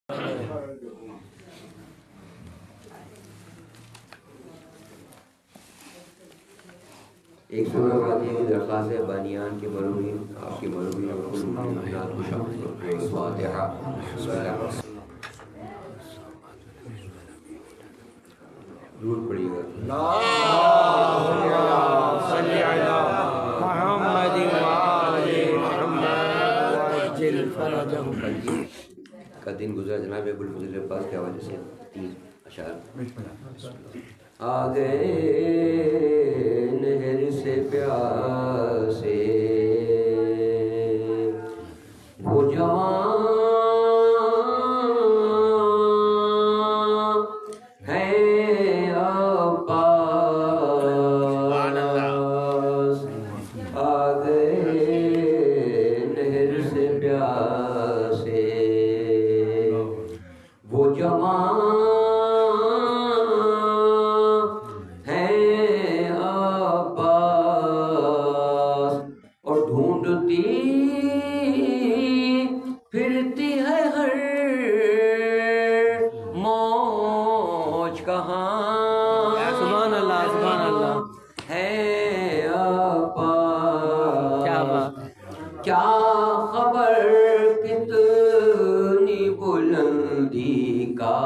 ایک سورہ فاتحہ کی درخواست ہے بانیان کے مرحومین آپ کے مرحومین اور کل مومنات کو شامل کرتے ہیں۔ فاتحہ بسم اللہ درود پڑھیے گا۔ اللہم صلی علی محمد وآل محمد وعجل فرجہم۔ کا دن گزرا جناب ابوالفضل عباس کے حوالے سے 3 اشعار۔ آ گئے نہر سے پیاسے وہ جوان ہیں عباس، آ گئے نہر سے پیاسے وہ جوان پھرتی ہے ہر موج کہاں۔ سبحان اللہ سبحان اللہ ہے عباس، کیا بات، کیا خبر کتنی بلندی کا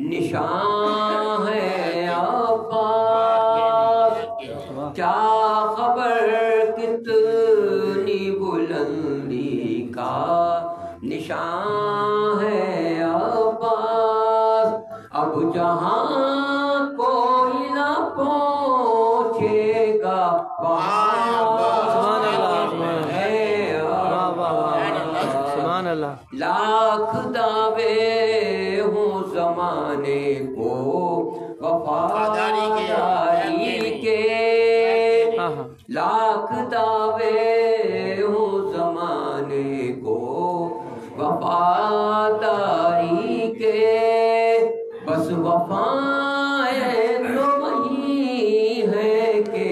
نشان ہے عباس، کیا خبر کتنی بلندی کا نشان ہے عباس۔ اب جہاں کوئی نہ پہنچے گا سبحان اللہ ہے عباس۔ سبحان اللہ۔ لاکھ دعوے ہوں زمانے کو وفاداری کے، لاکھ دعوے ہوں زمانے کو وفاداری کے، بس وفائیں تو وہی ہے کہ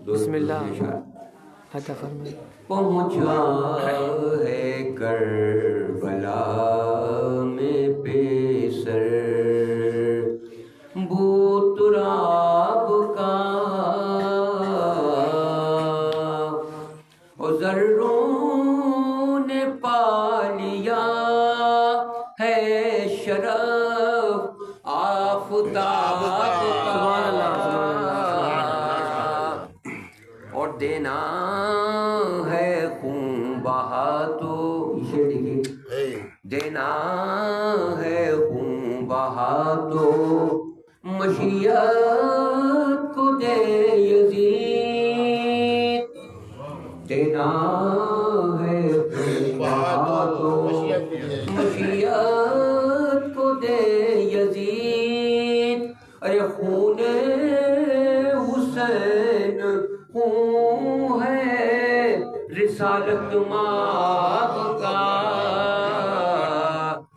بسم اللہ عطا فرمائے۔ پہنچا ہے کربلا میں پیسر بو تراب کا، اور ذروں نے پا لیا ہے شرف آفتاب کا، اور دینا ہے خون بہا تو دینا ہے خون بہا تو مشیت کو دے یزید، دینا ہے خون بہا تو مشیت کو دے یزید۔ ارے خون حسین خون ہے رسالت مآب کا۔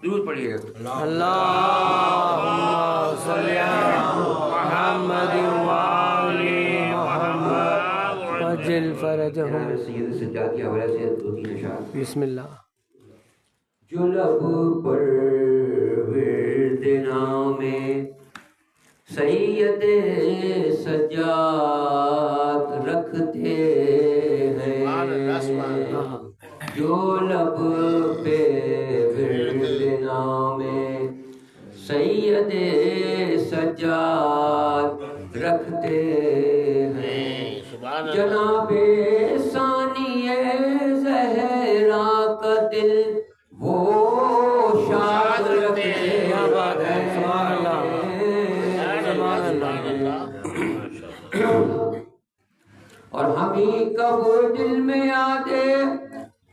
درود پڑھیے۔ اللہم صلی علی محمد وآل محمد وعجل فرجہم۔ سید سجاد کے حوالے سے 2-3 اشعار۔ بسم اللہ۔ جو لب پر ورد نام سید سجاد رکھتے ہیں، جو لب پہ ورد نام سید سجاد رکھتے ہیں، جناب ثانی زہرا کا دل وہ شاد رکھتے ہیں۔ اور ہمیں کب دل میں یادے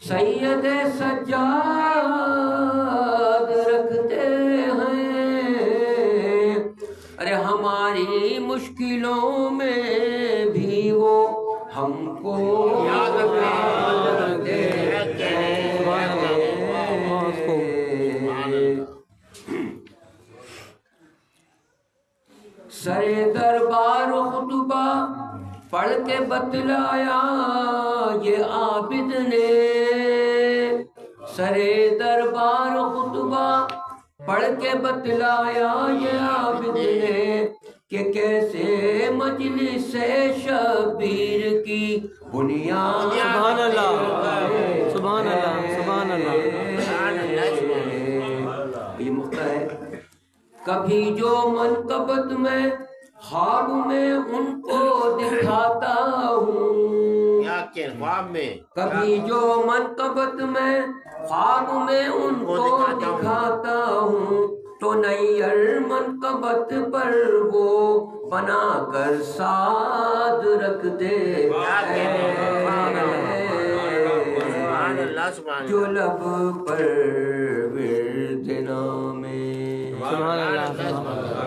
سید سجاد رکھتے ہیں، ارے ہماری مشکلوں میں بھی وہ ہم کو یاد رکھتے ہیں۔ سرے دربار خطبہ پڑھ کے بتلایا یہ عابد نے، سرے دربار خطبہ پڑھ کے بتلایا یہ عابد نے کہ کیسے مجلس شبیر کی بنیاد، سبحان اللہ سبحان اللہ سبحان اللہ۔ یہ مقطع ہے۔ کبھی جو منقبت میں خواب میں ان کو دکھاتا ہوں، کبھی جو منقبت میں خواب میں ان کو دکھاتا ہوں، تو نیر منقبت پر وہ بنا کر ساتھ رکھ دے، جو لب پر ورد نامے، سبحان اللہ سبحان اللہ۔